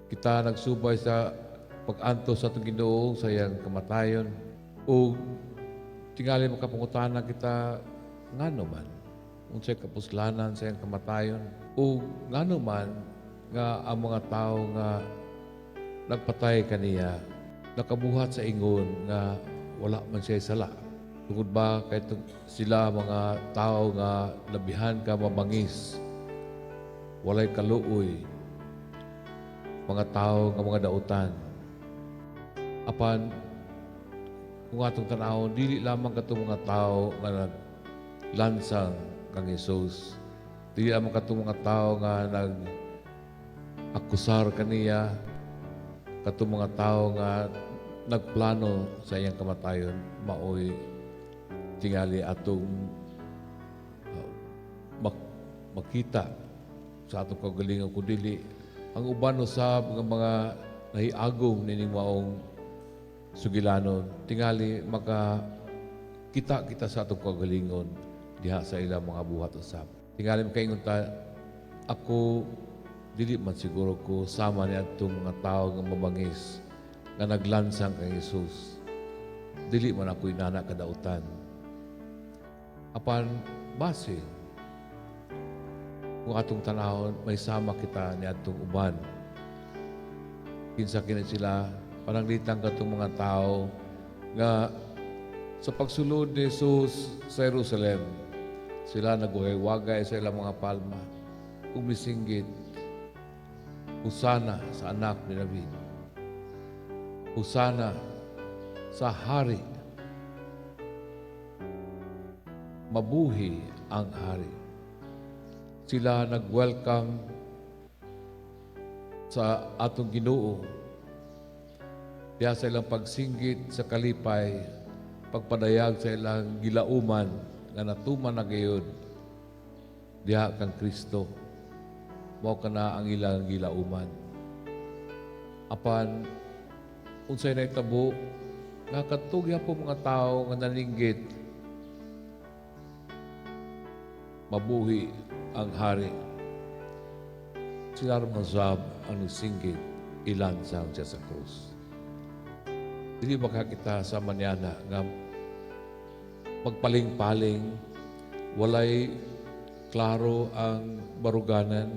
Kita nagsubay sa pag-anto sa itong Ginoo sa iyang kamatayon. O tingali makapangutana kita ngano man unsay kapuslanan sa iyang kamatayon. O ngano man nga ang mga tao nga nagpatay kaniya nakabuhat sa ingon nga wala man siya sala. Tungod ba kay sila mga tao nga labihan ka mabangis, walay kaluoy, mga tao nga mga dautan. Apan kung atong tanawon, dili lamang katong mga tao nga naglansang kang Jesus. Dili lamang katong mga tao nga nag-akusar kaniya, katong mga tao nga nagplano sa iyang kamatayon, maoy tingali atong makita sa atong kagalingan kundi ang uban usab nga mga nahiagom nining maong sugilanon tingali kita sa atong kagalingon diha sa ilang mga buhat usab. Tingali makaingon ta, ako dili man siguro ko sama ni atong mga tao nga mabangis nga naglansang kay Jesus. Dili man ako inana kadautan. Apan base kung atong tanawon may sama kita ni atong uban. Kinsa kini sila pananglitan katong mga tao nga sa pagsulod ni Jesus sa Jerusalem, sila nagwagay-wagay sa ilang mga palma ug misinggit, Husana sa anak ni David. Husana sa hari. Mabuhi ang hari. Sila nag-welcome sa atong Ginoo. Diya sa ilang pagsinggit sa kalipay, pagpadayag sa ilang gilauman nga natuman na gayud diha kang Kristo. Mao kana ang ilang gilauman. Apan unsay nahitabo nga katugya po mga tao nga naninggit mabuhi ang hari. Sila ramazab ang singgit ilansang siya sa krus. Dili ba kita sa manyana nga magpaling-paling, walay klaro ang baruganan,